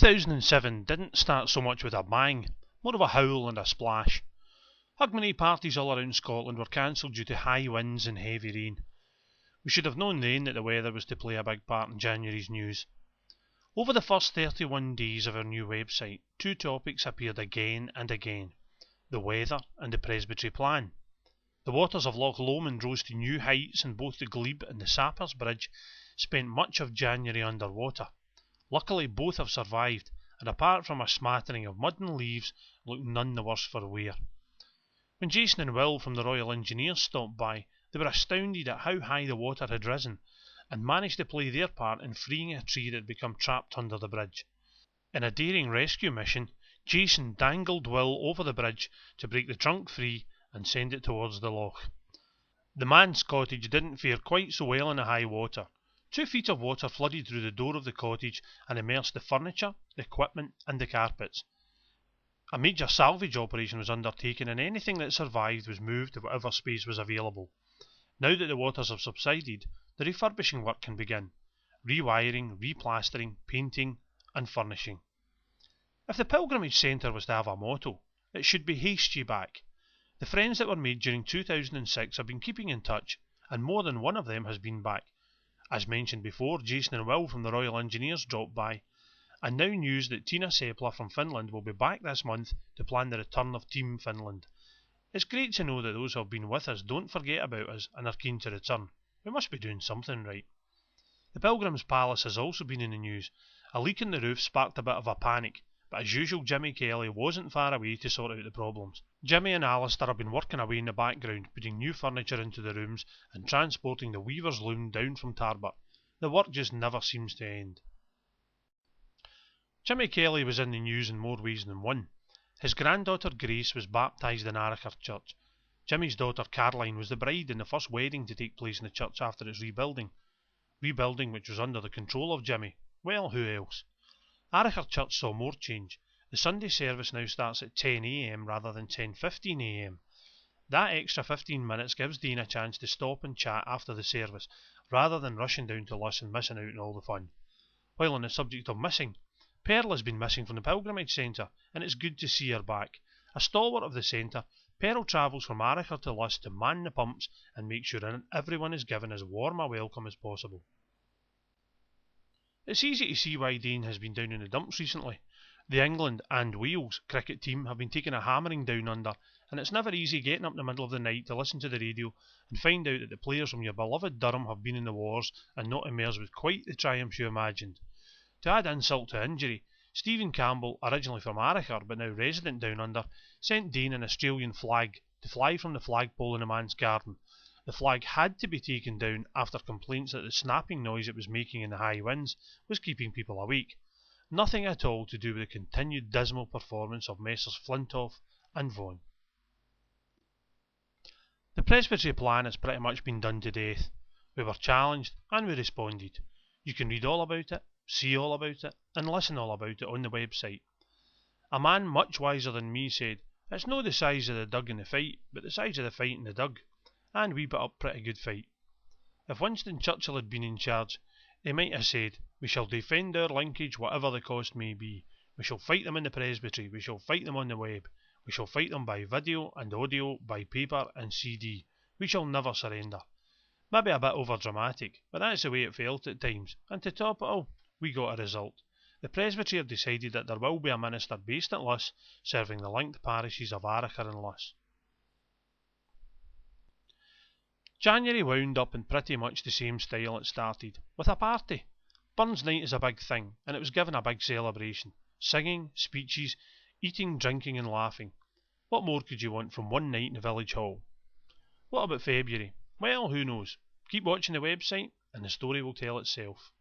2007 didn't start so much with a bang, more of a howl and a splash. Hogmanay parties all around Scotland were cancelled due to high winds and heavy rain. We should have known then that the weather was to play a big part in January's news. Over the first 31 days of our new website, two topics appeared again and again: the weather and the Presbytery plan. The waters of Loch Lomond rose to new heights, and both the Glebe and the Sappers Bridge spent much of January under water. Luckily both have survived, and apart from a smattering of mud and leaves, look none the worse for wear. When Jason and Will from the Royal Engineers stopped by, they were astounded at how high the water had risen, and managed to play their part in freeing a tree that had become trapped under the bridge. In a daring rescue mission, Jason dangled Will over the bridge to break the trunk free and send it towards the loch. The man's cottage didn't fare quite so well in the high water. 2 feet of water flooded through the door of the cottage and immersed the furniture, the equipment and the carpets. A major salvage operation was undertaken, and anything that survived was moved to whatever space was available. Now that the waters have subsided, the refurbishing work can begin: rewiring, replastering, painting and furnishing. If the Pilgrimage Centre was to have a motto, it should be "Haste ye back." The friends that were made during 2006 have been keeping in touch, and more than one of them has been back. As mentioned before, Jason and Will from the Royal Engineers dropped by, and now news that Tina Sepler from Finland will be back this month to plan the return of Team Finland. It's great to know that those who have been with us don't forget about us and are keen to return. We must be doing something right. The Pilgrim's Palace has also been in the news. A leak in the roof sparked a bit of a panic, but as usual Jimmy Kelly wasn't far away to sort out the problems. Jimmy and Alistair have been working away in the background, putting new furniture into the rooms and transporting the weaver's loom down from Tarbert. The work just never seems to end. Jimmy Kelly was in the news in more ways than one. His granddaughter Grace was baptised in Aracher Church. Jimmy's daughter Caroline was the bride in the first wedding to take place in the church after its rebuilding. Rebuilding which was under the control of Jimmy. Well, who else? Aracher Church saw more change. The Sunday service now starts at 10 AM rather than 10:15 AM. That extra 15 minutes gives Dean a chance to stop and chat after the service, rather than rushing down to LUSS and missing out on all the fun. While on the subject of missing, Pearl has been missing from the Pilgrimage Centre, and it's good to see her back. A stalwart of the centre, Pearl travels from Aracher to LUSS to man the pumps and make sure everyone is given as warm a welcome as possible. It's easy to see why Dean has been down in the dumps recently. The England and Wales cricket team have been taking a hammering down under, and it's never easy getting up in the middle of the night to listen to the radio and find out that the players from your beloved Durham have been in the wars and not emerged with quite the triumphs you imagined. To add insult to injury, Stephen Campbell, originally from Aracher but now resident down under, sent Dean an Australian flag to fly from the flagpole in the man's garden. The flag had to be taken down after complaints that the snapping noise it was making in the high winds was keeping people awake. Nothing at all to do with the continued dismal performance of Messrs Flintoff and Vaughan. The Presbytery plan has pretty much been done to death. We were challenged and we responded. You can read all about it, see all about it, and listen all about it on the website. A man much wiser than me said, "It's no the size of the dug in the fight, but the size of the fight in the dug," and we put up pretty good fight. If Winston Churchill had been in charge, he might have said, "We shall defend our linkage whatever the cost may be. We shall fight them in the Presbytery, we shall fight them on the web, we shall fight them by video and audio, by paper and CD. We shall never surrender." Maybe a bit over dramatic, but that's the way it felt at times, and to top it all, we got a result. The Presbytery have decided that there will be a minister based at LUSS serving the linked parishes of Aracher and LUSS. January wound up in pretty much the same style it started, with a party. Burns Night is a big thing, and it was given a big celebration. Singing, speeches, eating, drinking and laughing. What more could you want from one night in the village hall? What about February? Well, who knows? Keep watching the website and the story will tell itself.